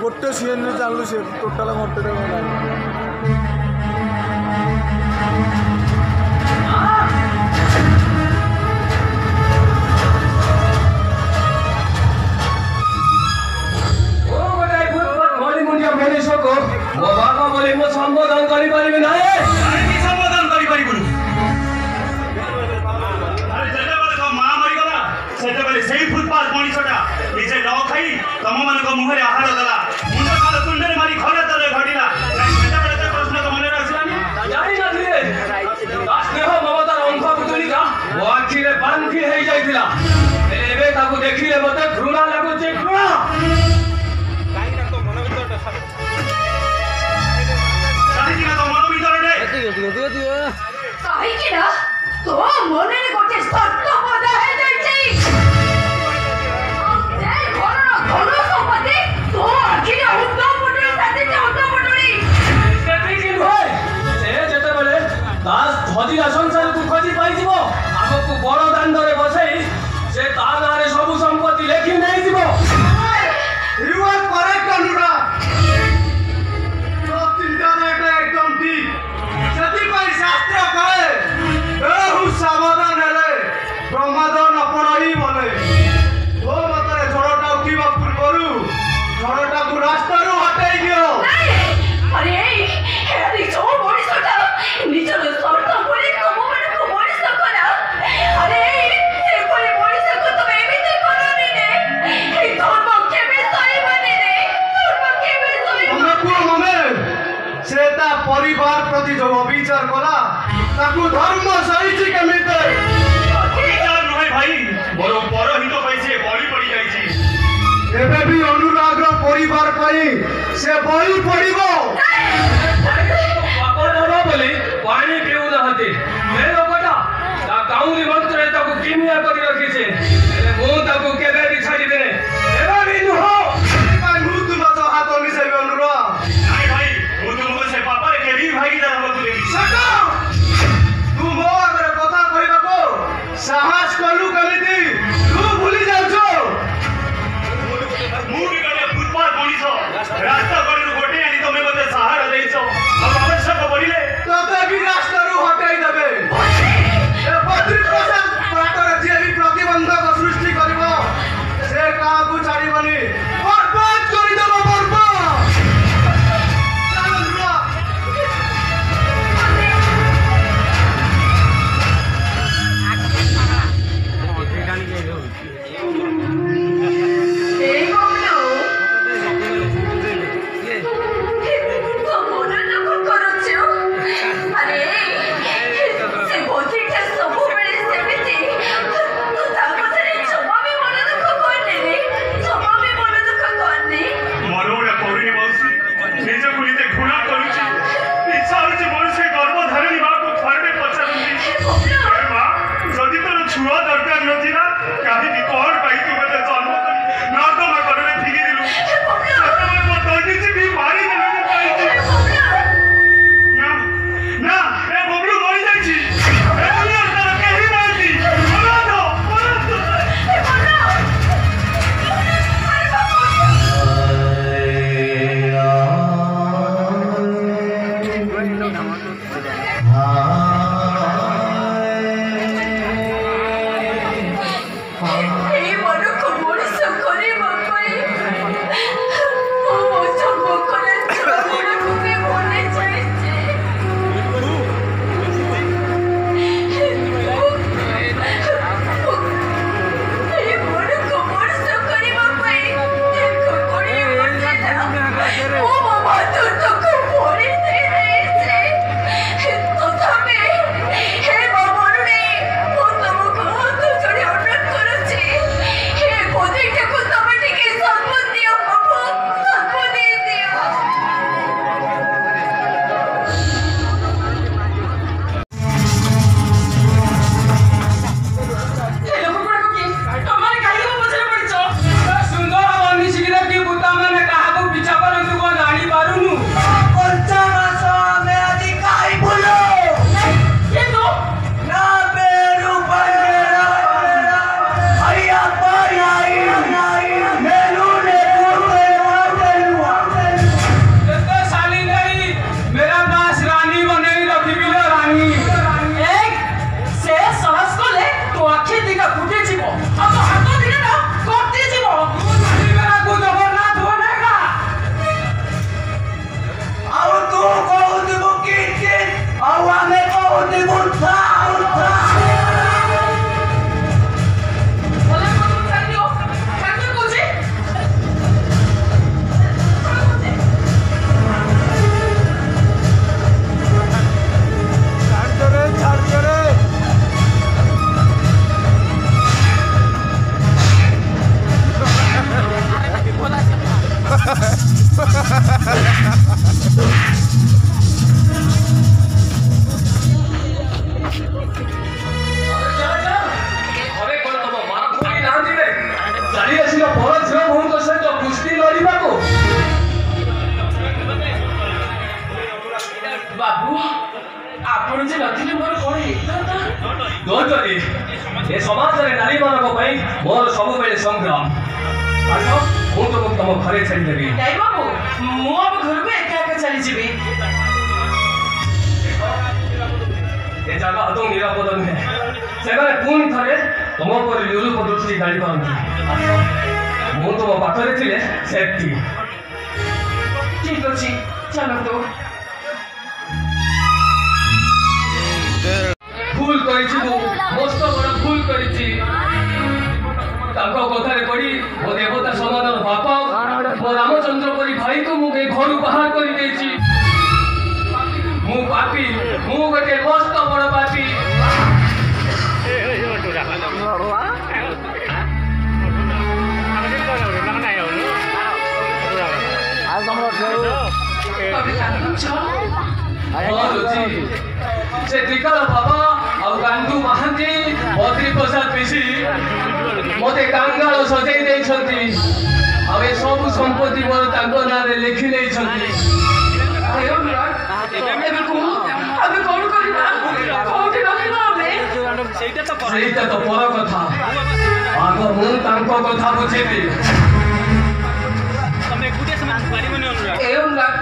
गोटे सीएन जानलु से टोटाल घंटे मो बाबा बोली मो संबोधन करी परिबे ना आरे संबोधन करी परिबुनु अरे जले बेले तो मां मरि गला सेते बेले सेही फुटपाथ मणिसटा निजे न खाई तम मानको मुहरे आहार दला मुंड काल तुंडरे मारी घरे तले घडिला सेते बेले ते प्रश्न तो मने आसिलानी जानि नथिले स्नेह ममतार अंक पुतलिका वो आखिरे बांधी हेई जाइतिला एबे ताकू देखिले मते घृणा लागुचे घृणा तो मने गोटे सत्य पदा हे जाइछि ते घरर धन सम्पत्ति तो आखिरे उद्दम पटुरी साथे जे उद्दम पटुरी सेठी कि होय से जेते बेले दास धजिला संसार को खोजी पाई जीवो हमकु बड़ दांडरे बसई से ता नारे सब संपत्ति लेखि नै जीवो यू आर करेक्ट अनुरा तो चिंता ना एकदम ठीक जति पाई शास्त्र कहे एहु सावधान हेले ब्रह्मादन अपनई बने ओ मतरे झड़टा उठिबा पूर्वरु झड़टा को रास्तारू हटाई दियो अरे हेरी जो मଣିषटा निजर शर्त परि तुम मानक मଣିष करा अरे से परि मଣିष को तुम एमिति करनी ने ए धर्म केबे सहीबनी रे धर्म केबे सहीबनी ममे को ममे सेता परिवार प्रति जो अविचार कला ताकू धर्म सहीची केमिते विचार नहै भाई मोर पर हित पैसे बळी पड़ी जाइछि एबे भी अनुराग परिवार पई से बळी पड़िबो बाबा बोली पानी पीऊ नहते मे लोकटा ता काउली मंत्र ताकू किमिया करी रखी छे मु ताकू केबे भी छाडी देने एबा भी नुहो भाई मु तुम तो हाथ मिसाई अनुराग नाही भाई मु तुमको से पापा के भी भागीदार हम तुले सको तू मो अगर कथा कहबा को साहस कलु कमिति तू भूली जाउछो मु भी गने फुटपाथ मणिसो रास्ता करू गोटे आनी तमे मते सहारा देइछो अब आवश्यक पड़िले तते भी रास्तारू हटाई देबे ए बद्री प्रसाद प्रातर जे भी प्रतिबंधक बाबू आपण जे नथिले मोर कोन हेता दोजरी ए समाज रे नारी मानक पई मोर सब बेले संग्राम आसो मु तो तुम घरे छाड़ी देबी नहीं बाबू मु अब घर को एका एका चली जीबी ए जगह तो निरापद नुहे सेबारे पुणी थरे तुम पर निरूप दृष्टि गाड़ी करंती आसो मु तुम पाखरे थिले सेफ्टी ठीक अछि चलो तो भूल करिछि तू मस्त बड़ भूल करिछि ताको कथारे पड़ी ओ देवता समान बाप मो रामचंद्र परी भाई को मु घर बाहर कर देछि मु पापी मु गोटे मस्त बड़ पापी से त्रिकाल बाबा और गांधू महांती बद्री प्रसाद पिसी मते कांगाल सजाई देछंती आ ए सब संपत्ति मोर तांको नारे लिखि देछंती अरे मुराद एबे कोन करिबा कोठी रहिबा हमें ସେଇଟା ତ ପର କଥା ଆଗ ମୁଁ ତାଙ୍କ କଥା ବୁଝିବି ए मुराद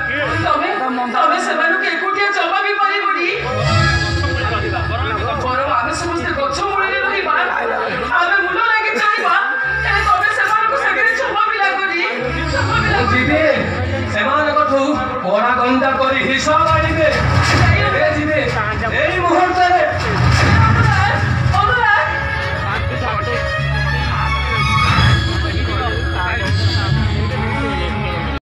तमे सेମାନଙ୍କୁ एकुटिया जमा भी परिबडी पर आमे समस्त गछ मुळे रहिबा आमे मुल लागि चाइबा ए तमे सेମାନଙ୍କୁ सगरे जमा भी लागडी ଯିବେ ସେମାନଙ୍କଠୁ କଡ଼ା ଗଣ୍ଡା କରି ହିସାବ ଆଣିବେ